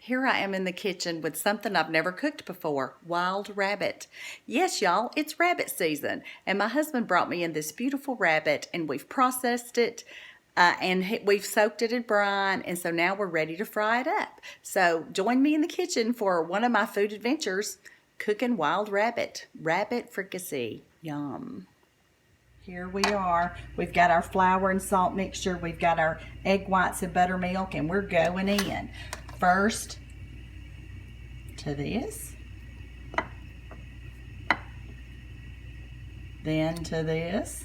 Here I am in the kitchen with something I've never cooked before, wild rabbit. Yes, y'all, it's rabbit season, and my husband brought me in this beautiful rabbit, and we've processed it, and we've soaked it in brine, and so now we're ready to fry it up. So join me in the kitchen for one of my food adventures, cooking wild rabbit fricassee. Yum. Here we are. We've got our flour and salt mixture. We've got our egg whites and buttermilk, and we're going in. First to this, then to this,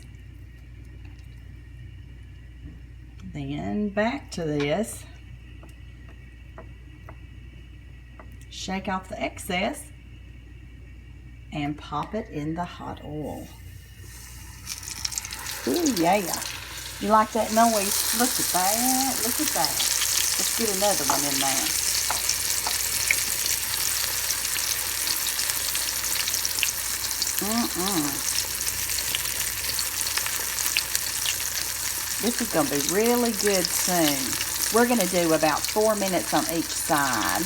then back to this. Shake off the excess and pop it in the hot oil. Ooh, yeah. You like that noise? Look at that. Look at that. Let's get another one in there. This is going to be really good soon. We're going to do about 4 minutes on each side.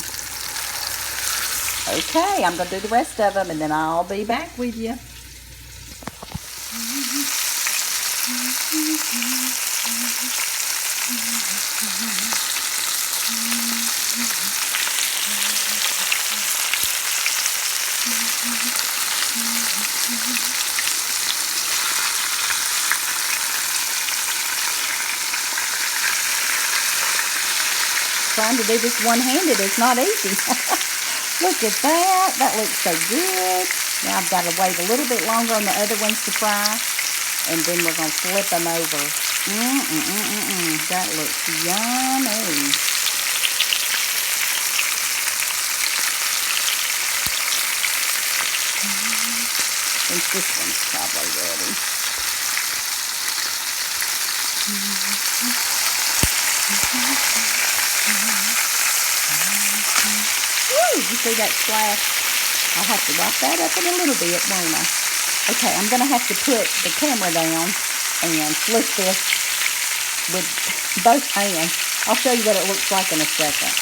Okay, I'm going to do the rest of them and then I'll be back with you. Trying to do this one-handed is not easy. Look at that. That looks so good. Now I've got to wait a little bit longer on the other ones to fry, and then we're going to flip them over. That looks yummy. I think this one's probably ready. Woo, you see that splash? I'll have to wipe that up in a little bit, won't I? Okay, I'm going to have to put the camera down and flip this with both hands. I'll show you what it looks like in a second.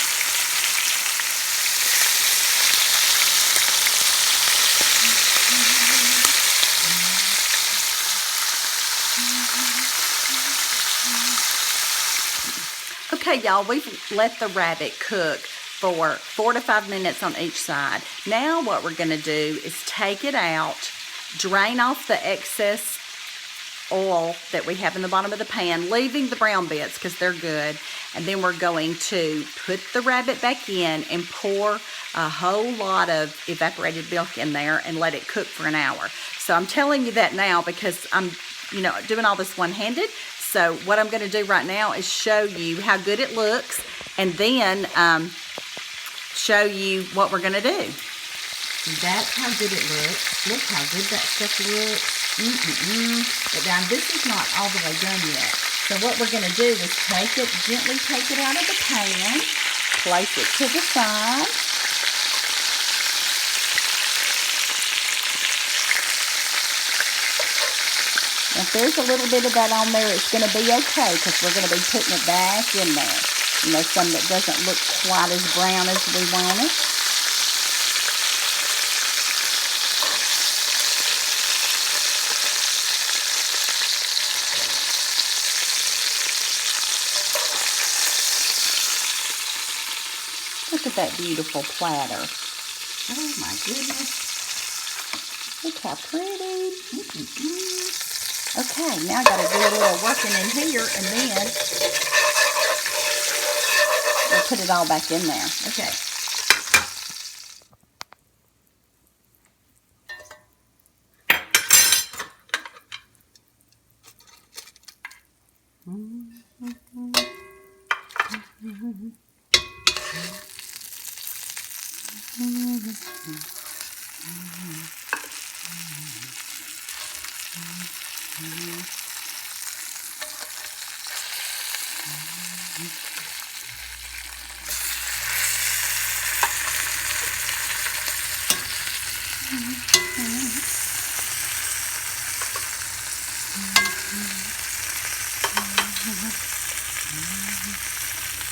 Okay, y'all, we've let the rabbit cook for 4 to 5 minutes on each side. Now what we're going to do is take it out, drain off the excess oil that we have in the bottom of the pan, leaving the brown bits because they're good. And then we're going to put the rabbit back in and pour a whole lot of evaporated milk in there and let it cook for an hour. So I'm telling you that now because I'm, doing all this one-handed. So what I'm going to do right now is show you how good it looks and then show you what we're going to do. That's how good it looks. Look how good that stuff looks. But now this is not all the way done yet. So what we're going to do is gently take it out of the pan, place it to the side. If there's a little bit of that on there, it's going to be okay because we're going to be putting it back in there. Some that doesn't look quite as brown as we want it. Look at that beautiful platter. Oh my goodness. Look how pretty. Okay, now I got to do a little working in here, and then we'll put it all back in there. Okay.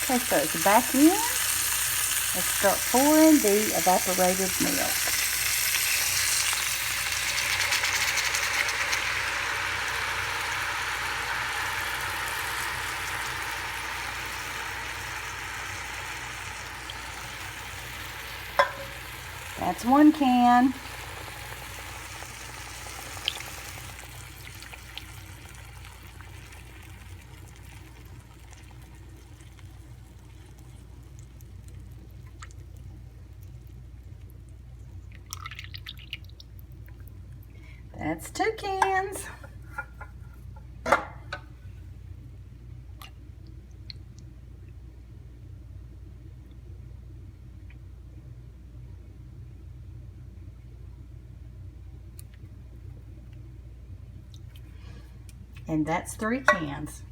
Okay, so it's back in. Let's start pouring the evaporated milk. That's 1 can. That's 2 cans. And that's 3 cans.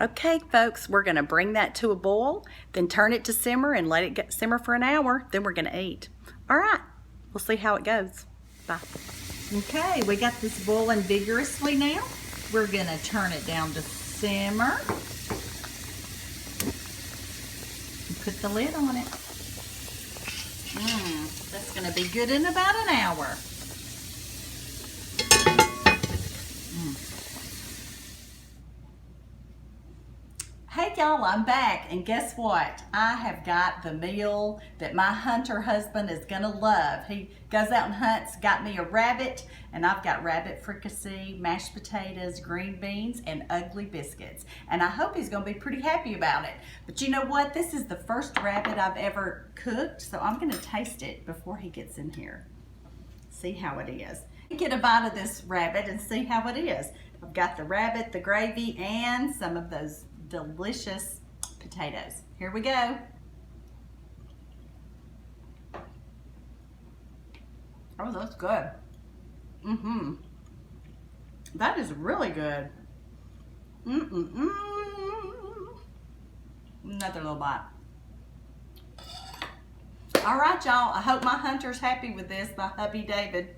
Okay, folks, we're gonna bring that to a boil, then turn it to simmer and let it simmer for an hour. Then we're gonna eat. All right, we'll see how it goes. Bye. Okay, we got this boiling vigorously now. We're gonna turn it down to simmer. And put the lid on it. That's gonna be good in about an hour. Hey y'all, I'm back, and guess what? I have got the meal that my hunter husband is gonna love. He goes out and hunts, got me a rabbit, and I've got rabbit fricassee, mashed potatoes, green beans, and ugly biscuits. And I hope he's gonna be pretty happy about it. But you know what? This is the first rabbit I've ever cooked, so I'm gonna taste it before he gets in here. See how it is. Get a bite of this rabbit and see how it is. I've got the rabbit, the gravy, and some of those delicious potatoes. Here we go. Oh, that's good. That is really good. Another little bite. All right, y'all. I hope my hunter's happy with this, my hubby David.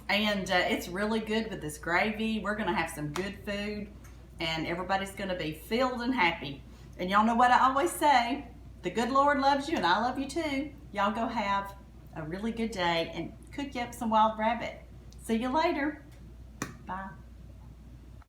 And it's really good with this gravy. We're gonna have some good food, and everybody's gonna be filled and happy. And y'all know what I always say, the good Lord loves you and I love you too. Y'all go have a really good day and cook you up some wild rabbit. See you later. Bye.